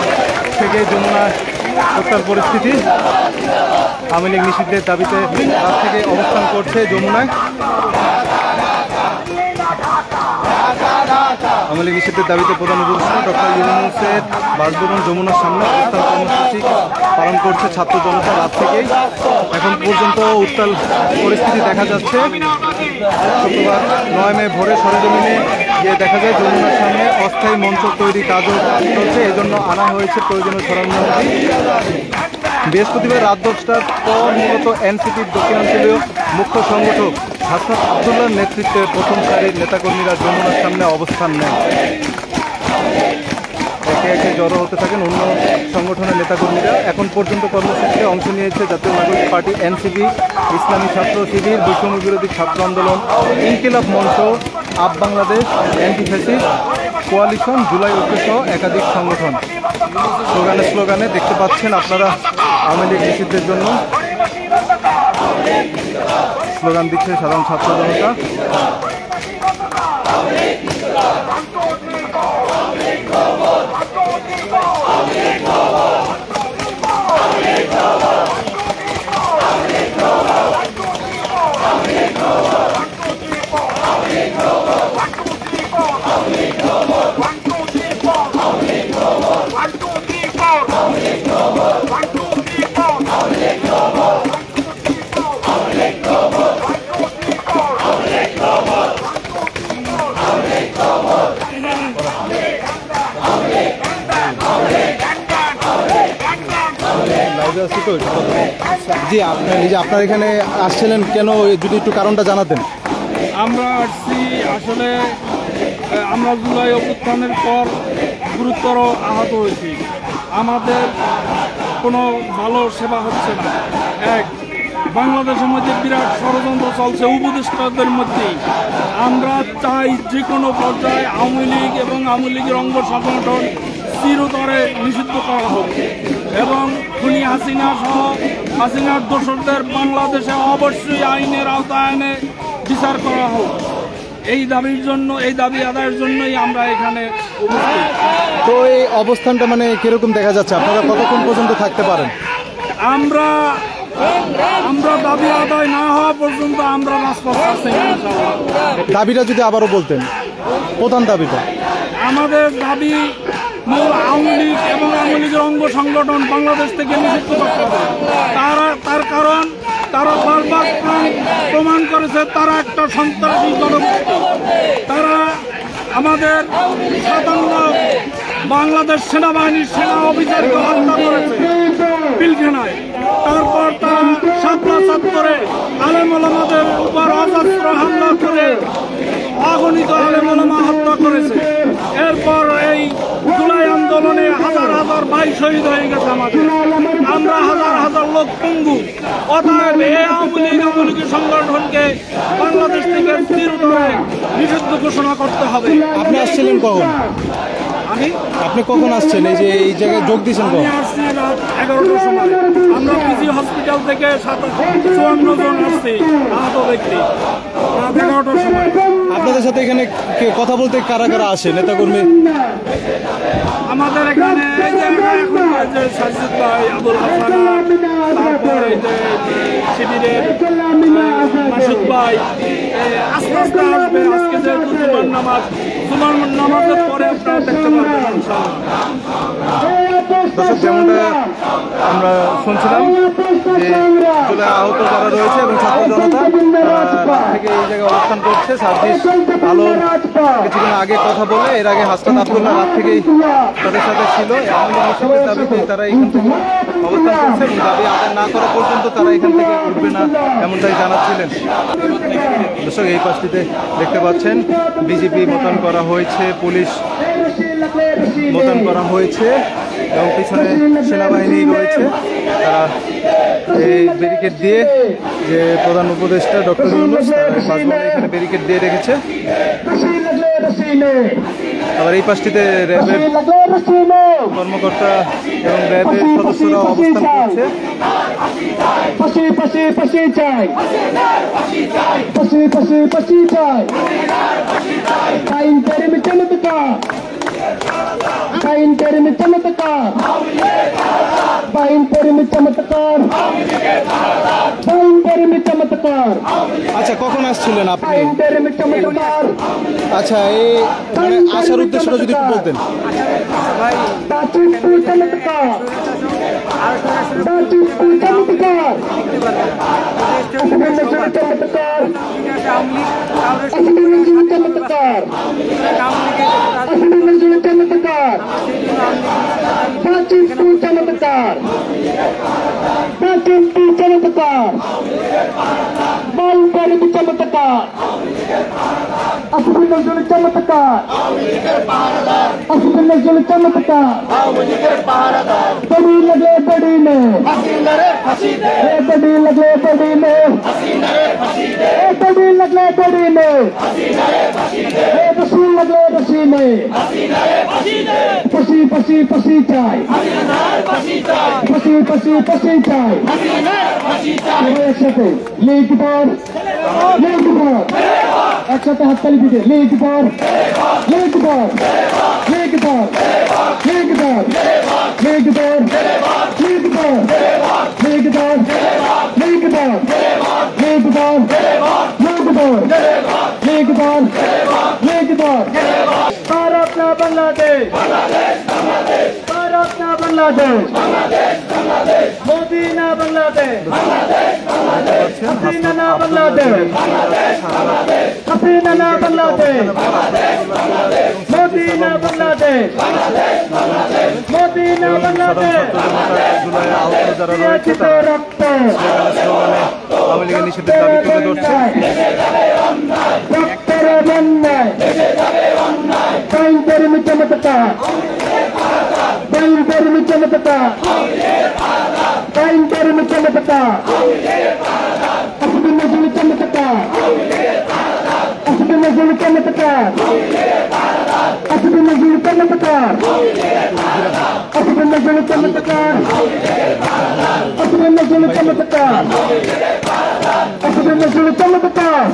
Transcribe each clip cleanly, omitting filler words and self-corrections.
পর থেকে যমুনায় উত্তাল পরিস্থিতি। আওয়ামী লীগ নিষিদ্ধের দাবিতে রাত থেকে অবস্থান করছে যমুনায়। আওয়ামী লীগ নিষিদ্ধের দাবিতে প্রধান উপদেষ্টা ডক্টর ইউনূসের বাসভবন যমুনার সামনে অবস্থান কর্মসূচি পালন করছে ছাত্র জনতা রাত থেকেই। এখন পর্যন্ত উত্তাল পরিস্থিতি দেখা যাচ্ছে। শুক্রবার 9 মে ভোরে সরেজমিনে গিয়ে দেখা যায় যমুনার সামনে অস্থায়ী মঞ্চ তৈরি কাজও চলছে, এজন্য আনা হয়েছে প্রয়োজনীয় সরঞ্জামাদি। বৃহস্পতিবার রাত 10টার পর মূলত এনসিপির দক্ষিণাঞ্চলীয় মুখ্য সংগঠক হাসনাত আবদুল্লাহর নেতৃত্বে প্রথম সারির নেতাকর্মীরা যমুনার সামনে অবস্থান নেন। একে একে জড়ো হতে থাকেন অন্য সংগঠনের নেতাকর্মীরা। এখন পর্যন্ত কর্মসূচিতে অংশ নিয়েছে জাতীয় নাগরিক পার্টি, এনসিপি, ইসলামী ছাত্র শিবির, বৈষম্য বিরোধী ছাত্র আন্দোলন, ইনকিলাব মঞ্চ, up Bangladesh, anti fascist coalition, July ঐক্য সহ একাধিক সংগঠন। স্লোগানে দেখতে পাচ্ছেন আপনারা আওয়ামী লীগ নিষিদ্ধের জন্য স্লোগান দিচ্ছে সাধারণ ছাত্র জনতা। জি, আপনার এখানে আসছিলেন কেন, যদি একটু কারণটা জানাতেন। আমরা আসছি আসলে আমরা জুলাই অভ্যুত্থানের পর গুরুতর আহত হয়েছি। আমাদের কোনো ভালো সেবা হচ্ছে না। এক, বাংলাদেশের মধ্যে বিরাট ষড়যন্ত্র চলছে উপদেষ্টাদের মধ্যেই। আমরা চাই যে কোনো পর্যায়ে আওয়ামী লীগ এবং আওয়ামী লীগের অঙ্গ সংগঠন চিরতরে নিষিদ্ধ করা হোক এবং খুনি হাসিনা সহ হাসিনার দোষরদের বাংলাদেশে অবশ্যই আইনের আওতায় এনে বিচার করা হোক। এই দাবির জন্য, এই দাবি আদায়ের জন্যই আমরা এখানে উপস্থিত। তো এই অবস্থানটা মানে কিরকম দেখা যাচ্ছে, আপনারা কতক্ষণ পর্যন্ত থাকতে পারেন? আমরা দাবি আদায় না হওয়া পর্যন্ত আমরা রাজপথে আছি। দাবিটা যদি আবারও বলতেন, প্রধান দাবিটা আমাদের দাবি মূল আওয়ামী লীগ এবং আওয়ামী লীগের অঙ্গ সংগঠন বাংলাদেশ থেকে নিষিদ্ধ করতে হবে। তার কারণ তারা বারবার প্রমাণ করেছে তারা একটা সন্ত্রাসী জনগোষ্ঠী। তারা আমাদের 57 বাংলাদেশ সেনাবাহিনীর সেনা অফিসারকে হত্যা করেছে পিলখানায়। তারপর তারা শাপলা চত্বরে আলেম ওলামাদের উপর অস্ত্র হামলা করে অগণিত আলেম ওলামা হত্যা করেছে। এরপর এই জুলাই আন্দোলনে হাজার হাজার ভাই শহীদ হয়ে গেছে আমাদের। আমরা হাজার হাজার লোক পঙ্গু। অতএব এই আওয়ামী লীগের সংগঠনকে বাংলাদেশ থেকে চিরতরে নিষিদ্ধ ঘোষণা করতে হবে। আপনি আসছিলেন কখন? আপনি কখন আসছেন? এই জায়গায় যোগ দিয়েছেন কখন? আমি আসছি রাত 11টার সময়। আমরা পিজি হসপিটাল থেকে 54 জন আসছি আহত ব্যক্তি রাত 11টার সময়। আপনাদের সাথে এখানে কথা বলতে কারা কারা আসে নেতাকর্মী? আমাদের এখানে সাজিদ ভাই, আবুল হাসান, তারপর শিবিরের মাসুদ ভাই আস্তে আস্তে আসবে। আজকে যেহেতু জুমার নামাজের পরে আপনারা দেখতে পারবেন। দর্শক, যেমনটা আমরা শুনছিলাম যে জুলাই আহত যারা রয়েছে এবং ছাত্র জনতা রাত থেকে এই জায়গায় অবস্থান করছে। সার্জিস আলম কিছুদিন আগে কথা বলে, এর আগে হাসনাত আবদুল্লাহ রাত থেকেই তাদের সাথে ছিল। এমন দাবিতে তারা এখান থেকে অবস্থান করছে এবং দাবি আদায় না করা পর্যন্ত তারা এখান থেকে উঠবে না, এমনটাই জানাচ্ছিলেন। দর্শক, এই পাশটিতে দেখতে পাচ্ছেন বিজেপি মোতায়েন করা হয়েছে, পুলিশ মোতায়েন করা হয়েছে এবং পিছনে সেনাবাহিনী রয়েছে। তারা এই ব্যারিকেড দিয়ে, যে প্রধান উপদেষ্টা ডক্টর ইউনূস বাসভবনে এখানে ব্যারিকেড দিয়ে রেখেছে। আবার এই পাশটিতে র্যাবের কর্মকর্তা এবং র্যাবের সদস্যরা অবস্থান করছে। বাইন কর্মী চমৎকার, বাইন কর্মী চমৎকার, বাইন কর্মী চমৎকার, আচ্ছা, কখন আসছিলেন আপনি? বাইন কর্মী চমৎকার, আচ্ছা, এই মানে আসার উদ্দেশ্যটা যদি একটু বলতেন। বাচিকপুর চমৎকার, বাচিকপুর চমৎকার, চমৎকার, চমৎকার, চমৎকার, বাচিকপুর চমৎকার, বাচিকপুর চমৎকার, বালুবাড়ি চমৎকার, আসিফুল নজরুল চমৎকার, আসিফুল নজরুল চমৎকার, बड़ी लगे बड़ी में, बड़ी लगे बड़ी में, बड़ी लगे बड़ी में, रसी लगे रसी में, पसी पसी पसी चाय, पसी पसी पसी चाय, एक साथे लीग पर, एक साथे हाथ ताली दीजिए, लीग पर, लीग पर, लीग पर, लीग पर, लीग पर, लीग पर, लीग पर, लीग पर, लीग पर, लीग पर, लीग पर, लीग पर, भारत ना बांग्लादेश, भारत ना बांग्लादेश, मोदी ना बांग्लादेश, हसीना ना बांग्लादेश, हसीना ना बांग्लादेश, मोदी ना बांग्लादेश, मोदी ना बांग्लादेश, জুলাই আহত যারা রয়েছে তারা স্লোগানে আওয়ামী লীগের নিষিদ্ধের দাবি তুলে ধরছে। চমৎকার, চমৎকার, চমৎকার, আসিফুল নজরুল চমৎকার, আসিফুল নজরুল চমৎকার, আসিফুল নজরুল চমৎকার, আসিফুল নজরুল চমৎকার, আসিফুল নজরুল চমৎকার, আসিফুল নজরুল চমৎকার,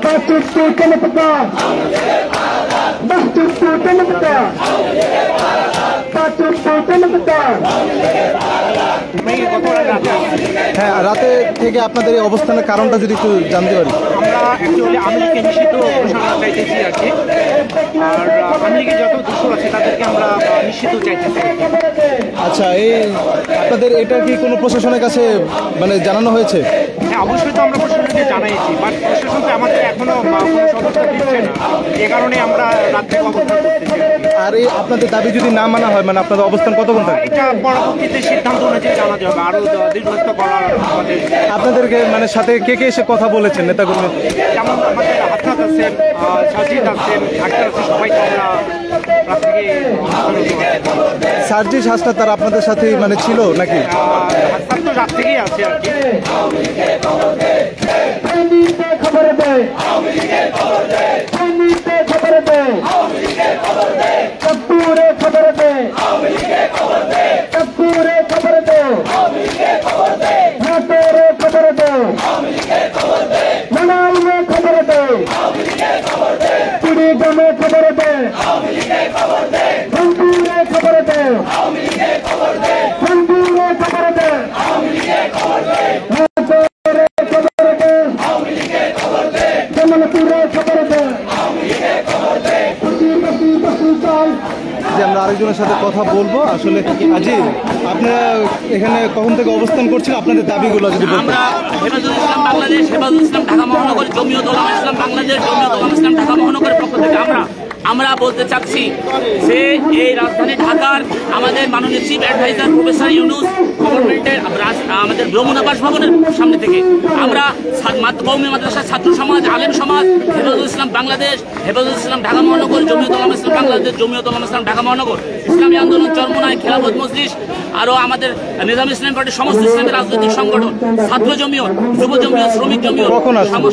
বাস্তুর চমৎকার, বাস্তুর চমৎকার, বাস্তুর চমৎকার। হ্যাঁ, রাতে থেকে আপনাদের এই অবস্থানের কারণটা যদি একটু জানতে পারি। আমরা অ্যাকচুয়ালি আওয়ামী লীগকে নিষিদ্ধ ঘোষণা চাইতেছি আর কি, আর আওয়ামী লীগের যত দোষর আছে তাদেরকে আমরা নিষিদ্ধ চাইতেছি। আচ্ছা, এই আপনাদের এটা কি কোনো প্রশাসনের কাছে মানে জানানো হয়েছে? হ্যাঁ, অবশ্যই তো আমরা প্রশাসনকে জানাইছি, বাট প্রশাসন তো আমাদের এখনো কোনো সদস্য দিচ্ছে না, এ কারণে আমরা রাত্রে অবস্থান করতেছি। আর এই আপনাদের দাবি যদি না মানা হয়, মানে আপনাদের অবস্থান কতক্ষণ থাকবে? এটা পরবর্তীতে সিদ্ধান্ত অনুযায়ী জানা যাবে, আরও দীর্ঘস্থ করার আমাদের। আপনাদেরকে মানে সাথে কে কে এসে কথা বলেছেন নেতাকর্মী? যেমন আমাদের হাসনাত আছেন, সাজিদ আছেন, ডাক্তার আছে, সবাইকে আমরা রাত থেকে সার্জিস হাসনাত তারা আপনাদের সাথে মানে ছিল নাকি? হাসনাত তো রাত থেকেই আছে আর কি। খবর দেয়, খবর দেয়, পুরে খবর দেয়, পুরে খবর দেয়, হাতেরে খবর দেয়, মনাইলে খবর দেয়, পুরী গ্রামে খবর দেয়, রংপুরে খবর দেয়, রংপুরে খবর দেয়, হাতেরে খবর দেয়, জমলপুরে খবর দেয়, বসি বসি চাই। যে আমরা আরেকজনের সাথে কথা বলবো। আসলে আজি আপনারা এখানে কখন থেকে অবস্থান করছিলেন, আপনাদের দাবিগুলো যদি বলতেন। আমরা হেফাজুল ইসলাম বাংলাদেশ, হেফাজুল ইসলাম ঢাকা মহানগর, জমিয়ত উলামা ইসলাম বাংলাদেশ, জমিয়ত উলামা ইসলাম ঢাকা মহানগরের পক্ষ থেকে আমরা বলতে চাচ্ছি যে এই রাজধানী ঢাকার আমাদের মাননীয় চিফ অ্যাডভাইজার প্রফেসর ইউনুস গভর্নমেন্টের আমাদের ভ্রমণ বাসভবনের সামনে থেকে আমরা কওমি মাদ্রাসার ছাত্র সমাজ, আলেম সমাজ, হেফাজুল ইসলাম বাংলাদেশ, হেফাজুল ইসলাম ঢাকা মহানগর, জমিয়ত উলামা ইসলাম বাংলাদেশ, জমিয়ত উলামা ইসলাম ঢাকা মহানগর ইসলামী আন্দোলন, চরমোনাই, খেলাফত মজলিস, আরো আমাদের নিজাম ইসলামী পার্টির সমস্ত ইসলামী রাজনৈতিক সংগঠন, ছাত্র জমিয়ত, যুব জমিয়ত, শ্রমিক জমিয়ত,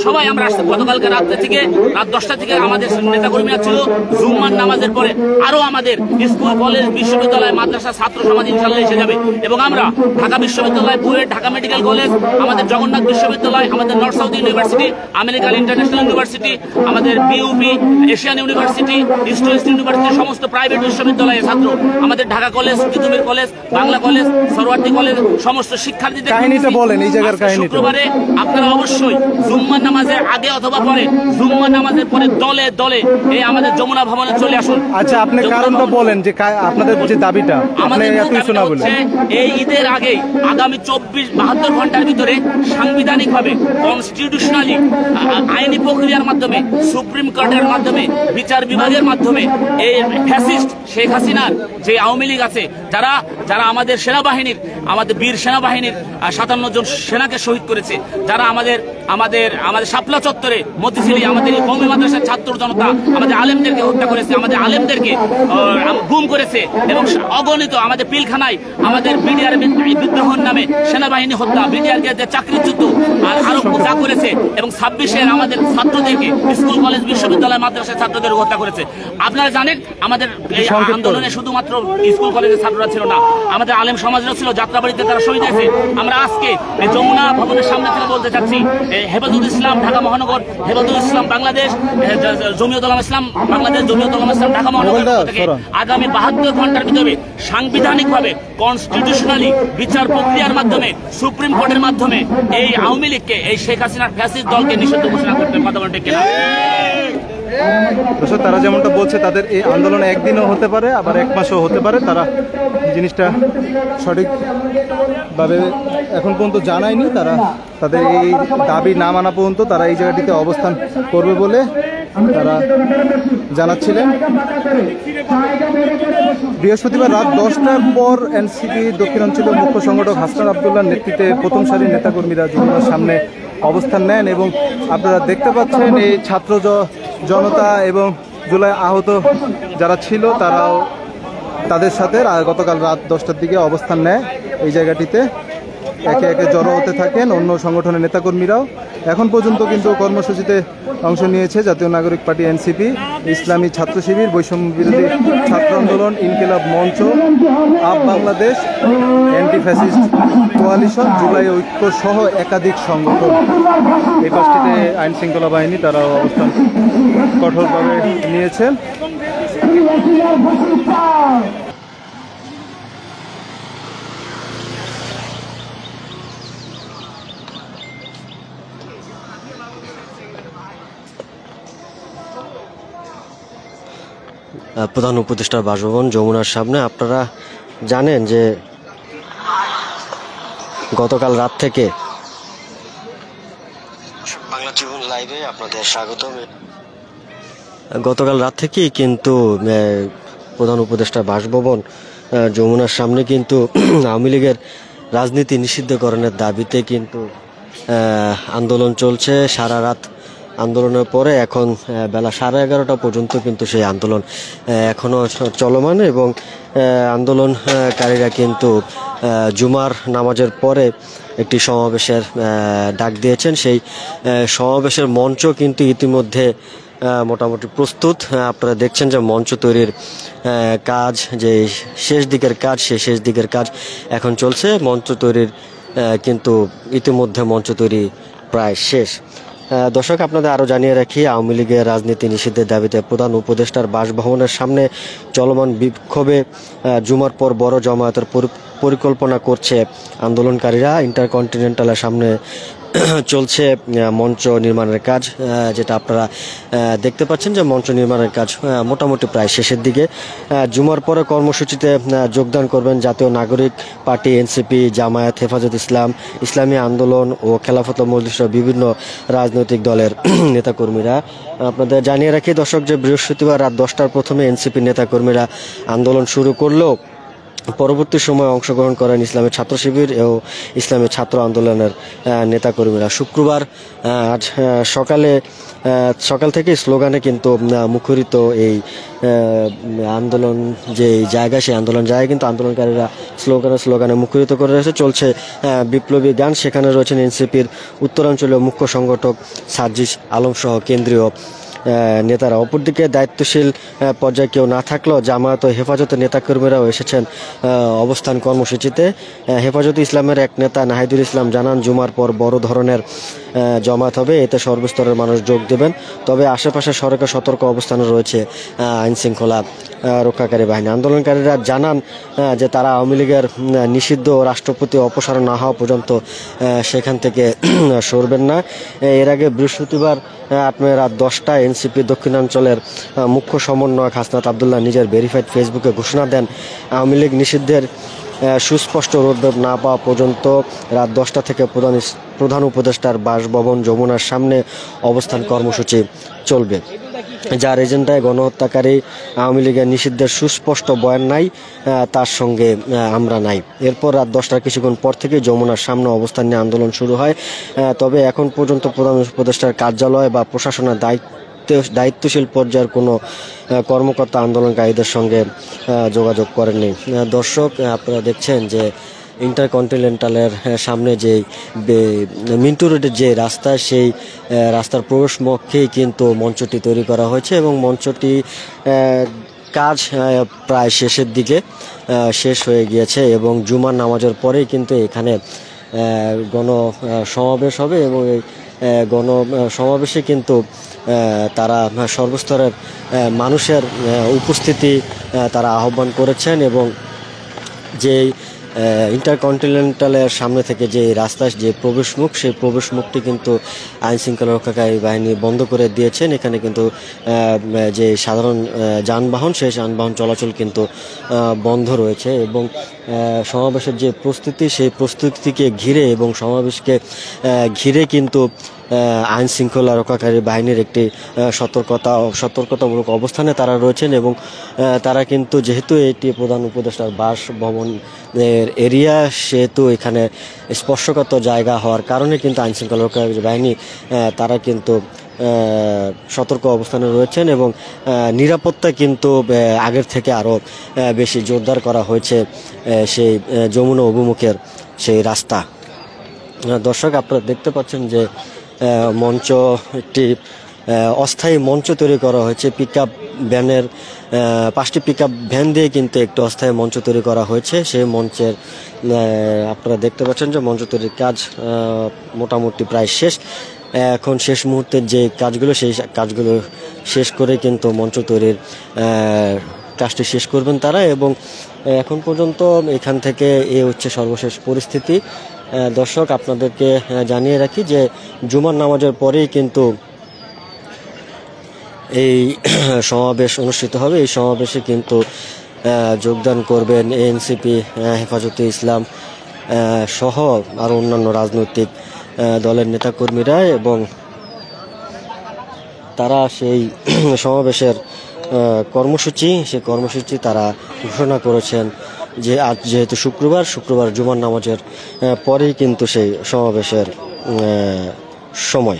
সবাই আমরা আসছি। গতকালকে রাত 10টা থেকে আমাদের নেতাকর্মীরা ছিল। জুম্মার নামাজের পরে আরো আমাদের স্কুল, কলেজ, বিশ্ববিদ্যালয়, মাদ্রাসা, ছাত্র সমাজ ইনশাআল্লাহ এসে যাবে। এবং আমরা ঢাকা বিশ্ববিদ্যালয়, বুয়েট, ঢাকা মেডিকেল কলেজ, আমাদের জগন্নাথ বিশ্ববিদ্যালয়, আমাদের north south university, American international university, আমাদের BUP, Asian university, east west university, সমস্ত প্রাইভেট বিশ্ববিদ্যালয়ের ছাত্র, আমাদের Dhaka college, Titumir college, Bangla college, Suhrawardy college, সমস্ত শিক্ষার্থীদের কাহিনীটা বলেন, এই জায়গার কাহিনী। শুক্রবারে আপনারা অবশ্যই জুম্মার নামাজের আগে অথবা পরে, জুম্মার নামাজের পরে দলে দলে এই আমাদের যমুনা ভবনে চলে আসুন। আচ্ছা, আপনি কারণটা বলেন যে আপনাদের যে দাবিটা, আপনি এত কিছু না বলেন। এই ঈদের আগে আগামী 72 ঘন্টার ভিতরে সাংবিধানিকভাবে, কনস্টিটিউশনালি, আইনি প্রক্রিয়ার মাধ্যমে, সুপ্রিম কোর্টের মাধ্যমে, বিচার বিভাগের মাধ্যমে এই ফ্যাসিস্ট শেখ হাসিনার যে আওয়ামী লীগ আছে, যারা আমাদের সেনাবাহিনীর, আমাদের বীর সেনাবাহিনীর 57 জন সেনাকে শহীদ করেছে, যারা আমাদের শাপলা চত্বরে মতিঝিলি আমাদের কওমি মাদ্রাসার ছাত্র জনতা আমাদের আলেমদেরকে হত্যা করেছে, আমাদের আলেমদেরকে গুম করেছে, এবং অগণিত আমাদের পিলখানায় আমাদের বিডিআর বিদ্রোহের নামে সেনাবাহিনী হত্যা, বিডিআরকে চাকরিচ্যুত আরো যা করেছে, এবং 26-এর আমাদের ছাত্রদেরকে, স্কুল, কলেজ, বিশ্ববিদ্যালয়, মাদ্রাসার ছাত্রদের হত্যা করেছে। আপনারা জানেন আমাদের এই আন্দোলনে শুধুমাত্র স্কুল কলেজের ছাত্ররা ছিল না, আমাদের আলেম সমাজরা ছিল, যাত্রাবাড়িতে তারা শহীদ হয়েছে। আমরা আজকে এই যমুনা ভবনের সামনে থেকে বলতে চাচ্ছি, হেফাজতুল ইসলাম ঢাকা মহানগর, হেফাজতুল ইসলাম বাংলাদেশ, জমিয়ত উলামা ইসলাম বাংলাদেশ, জমিয়ত উলামা ইসলাম ঢাকা মহানগর থেকে আগামী 72 ঘন্টার ভিতরে সাংবিধানিকভাবে, কনস্টিটিউশনালি, বিচার প্রক্রিয়ার মাধ্যমে, সুপ্রিম কোর্টের মাধ্যমে এই আওয়ামী লীগকে, এই শেখ হাসিনার ফ্যাসিস্ট দলকে নিষিদ্ধ ঘোষণা করতে কথা বলতে কিনা। তারা যেমনটা বলছে, তাদের এই আন্দোলন একদিনও হতে পারে, আবার 1 মাসও হতে পারে। তারা জিনিসটা সঠিকভাবে এখন পর্যন্ত জানায়নি। তারা তাদের এই দাবি না মানা পর্যন্ত তারা এই জায়গাটিতে অবস্থান করবে বলে তারা জানাচ্ছিলেন। বৃহস্পতিবার রাত 10টার পর এনসিপি দক্ষিণাঞ্চলীয় মুখ্য সংগঠক হাসনাত আবদুল্লাহর নেতৃত্বে প্রথম সারির নেতাকর্মীরা যমুনার সামনে অবস্থান নেন, এবং আপনারা দেখতে পাচ্ছেন এই ছাত্র জনতা এবং জুলাই আহত যারা ছিল তারাও তাদের সাথে গতকাল রাত 10টার দিকে অবস্থান নেয় এই জায়গাটিতে। একে একে জড়ো হতে থাকেন অন্য সংগঠনের নেতাকর্মীরাও। এখন পর্যন্ত কিন্তু কর্মসূচিতে অংশ নিয়েছে জাতীয় নাগরিক পার্টি, এনসিপি, ইসলামী ছাত্র শিবির, বৈষম্য বিরোধী ছাত্র আন্দোলন, ইনকিলাব মঞ্চ, up Bangladesh, anti fascist coalition, July ঐক্য সহ একাধিক সংগঠন। এই পাশটিতে আইন শৃঙ্খলা বাহিনী তারাও অবস্থান কঠোরভাবে নিয়েছেন। প্রধান উপদেষ্টার বাসভবন যমুনার সামনে। আপনারা জানেন যে গতকাল রাত থেকে বাংলা ট্রিবিউন লাইভে আপনাদের স্বাগত। গতকাল রাত থেকেই কিন্তু প্রধান উপদেষ্টার বাসভবন যমুনার সামনে কিন্তু আওয়ামী লীগের রাজনীতি নিষিদ্ধকরণের দাবিতে কিন্তু আন্দোলন চলছে। সারা রাত আন্দোলনের পরে এখন বেলা 11:30 পর্যন্ত কিন্তু সেই আন্দোলন এখনও চলমান, এবং আন্দোলনকারীরা কিন্তু জুমার নামাজের পরে একটি সমাবেশের ডাক দিয়েছেন। সেই সমাবেশের মঞ্চ কিন্তু ইতিমধ্যে মোটামুটি প্রস্তুত। আপনারা দেখছেন যে মঞ্চ তৈরির কাজ, যে শেষ দিকের কাজ, সেই শেষ দিকের কাজ এখন চলছে। মঞ্চ তৈরির কিন্তু ইতিমধ্যে মঞ্চ তৈরি প্রায় শেষ। দর্শক, আপনাদের আরও জানিয়ে রাখি, আওয়ামী লীগের রাজনীতি নিষিদ্ধের দাবিতে প্রধান উপদেষ্টার বাসভবনের সামনে চলমান বিক্ষোভে জুমার পর বড় জমায়েতের পরিকল্পনা করছে আন্দোলনকারীরা। ইন্টারকন্টিনেন্টালের সামনে চলছে মঞ্চ নির্মাণের কাজ, যেটা আপনারা দেখতে পাচ্ছেন যে মঞ্চ নির্মাণের কাজ মোটামুটি প্রায় শেষের দিকে। জুমার পরে কর্মসূচিতে যোগদান করবেন জাতীয় নাগরিক পার্টি, এনসিপি, জামায়াত, হেফাজত ইসলাম, ইসলামী আন্দোলন ও খেলাফত মজলিসের বিভিন্ন রাজনৈতিক দলের নেতাকর্মীরা। আপনাদের জানিয়ে রাখি দর্শক যে বৃহস্পতিবার রাত 10টার প্রথমে এনসিপি নেতাকর্মীরা আন্দোলন শুরু করলেও পরবর্তী সময় অংশগ্রহণ করেন ইসলামী ছাত্র শিবির ও ইসলামী ছাত্র আন্দোলনের নেতাকর্মীরা। শুক্রবার আজ সকাল থেকে স্লোগানে কিন্তু মুখরিত এই আন্দোলন যে জায়গা, সেই আন্দোলন জায়গায় কিন্তু আন্দোলনকারীরা স্লোগানে মুখরিত করে রয়েছে। চলছে বিপ্লবী গান। সেখানে রয়েছেন এনসিপির উত্তরাঞ্চলীয় মুখ্য সংগঠক সার্জিস আলম সহ কেন্দ্রীয় নেতারা। অপরদিকে দায়িত্বশীল পর্যায়ে কেউ না থাকলেও জামায়াত ও হেফাজতের নেতাকর্মীরাও এসেছেন অবস্থান কর্মসূচিতে। হেফাজতে ইসলামের এক নেতা নাহিদুল ইসলাম জানান, জুমার পর বড় ধরনের জমায়েত হবে, এতে সর্বস্তরের মানুষ যোগ দেবেন। তবে আশেপাশে সড়কে সতর্ক অবস্থানে রয়েছে আইন শৃঙ্খলা রক্ষাকারী বাহিনী। আন্দোলনকারীরা জানান যে তারা আওয়ামী লীগের নিষিদ্ধ রাষ্ট্রপতি অপসারণ না হওয়া পর্যন্ত সেখান থেকে সরবেন না। এর আগে বৃহস্পতিবার রাত 10টায় এনসিপি দক্ষিণাঞ্চলের মুখ্য সমন্বয়ক হাসনাত আবদুল্লাহ নিজের ভেরিফাইড ফেসবুকে ঘোষণা দেন, আওয়ামী লীগ নিষিদ্ধের সুস্পষ্ট রোডম্যাপ না পাওয়া পর্যন্ত রাত 10টা থেকে প্রধান উপদেষ্টার বাসভবন যমুনার সামনে অবস্থান কর্মসূচি চলবে, যার এজেন্ডায় গণহত্যাকারী আওয়ামী লীগের নিষিদ্ধের সুস্পষ্ট বয়ান নাই, তার সঙ্গে আমরা নাই। এরপর রাত 10টার কিছুক্ষণ পর থেকে যমুনার সামনে অবস্থান নিয়ে আন্দোলন শুরু হয়। তবে এখন পর্যন্ত প্রধান উপদেষ্টার কার্যালয় বা প্রশাসনের দায়িত্বশীল পর্যায়ের কোনো কর্মকর্তা আন্দোলনকারীদের সঙ্গে যোগাযোগ করেননি। দর্শক, আপনারা দেখছেন যে ইন্টারকন্টিনেন্টালের সামনে যে মিন্টু রোডের যে রাস্তা, সেই রাস্তার প্রবেশ মুখেই কিন্তু মঞ্চটি তৈরি করা হয়েছে এবং মঞ্চটি কাজ প্রায় শেষের দিকে শেষ হয়ে গিয়েছে এবং জুমার নামাজের পরেই কিন্তু এখানে গণসমাবেশ হবে এবং এই গণসমাবেশে কিন্তু তারা সর্বস্তরের মানুষের উপস্থিতি তারা আহ্বান করেছেন এবং যে ইন্টারকন্টিনেন্টালের সামনে থেকে যে রাস্তা, যে প্রবেশমুখ, সেই প্রবেশমুখটি কিন্তু আইন শৃঙ্খলা রক্ষাকারী বাহিনী বন্ধ করে দিয়েছেন। এখানে কিন্তু যে সাধারণ যানবাহন, সেই যানবাহন চলাচল কিন্তু বন্ধ রয়েছে এবং সমাবেশের যে প্রস্তুতি, সেই প্রস্তুতিকে ঘিরে এবং সমাবেশকে ঘিরে কিন্তু আইন শৃঙ্খলা রক্ষাকারী বাহিনীর একটি সতর্কতামূলক অবস্থানে তারা রয়েছেন এবং তারা কিন্তু যেহেতু এটি প্রধান উপদেষ্টার বাসভবনের এরিয়া, সেহেতু এখানে স্পর্শকাতর জায়গা হওয়ার কারণে কিন্তু আইন শৃঙ্খলা রক্ষাকারী বাহিনী তারা কিন্তু সতর্ক অবস্থানে রয়েছেন এবং নিরাপত্তা কিন্তু আগের থেকে আরও বেশি জোরদার করা হয়েছে সেই যমুনা অভিমুখের সেই রাস্তা। দর্শক, আপনারা দেখতে পাচ্ছেন যে মঞ্চ, একটি অস্থায়ী মঞ্চ তৈরি করা হয়েছে। পিকআপ ভ্যানের 5টি পিকআপ ভ্যান দিয়ে কিন্তু একটি অস্থায়ী মঞ্চ তৈরি করা হয়েছে। সেই মঞ্চের আপনারা দেখতে পাচ্ছেন যে মঞ্চ তৈরির কাজ মোটামুটি প্রায় শেষ। এখন শেষ মুহূর্তের যে কাজগুলো, সেই কাজগুলো শেষ করে কিন্তু মঞ্চ তৈরির কাজটি শেষ করবেন তারা এবং এখন পর্যন্ত এখান থেকে হচ্ছে সর্বশেষ পরিস্থিতি। দর্শক, আপনাদেরকে জানিয়ে রাখি যে জুমার নামাজের পরেই কিন্তু এই সমাবেশ অনুষ্ঠিত হবে। এই সমাবেশে কিন্তু যোগদান করবেন এনসিপি, হেফাজতে ইসলাম সহ আরও অন্যান্য রাজনৈতিক দলের নেতাকর্মীরা এবং তারা সেই সমাবেশের সেই কর্মসূচি তারা ঘোষণা করেছেন যে আজ যেহেতু শুক্রবার জুমার নামাজের পরেই কিন্তু সেই সমাবেশের সময়।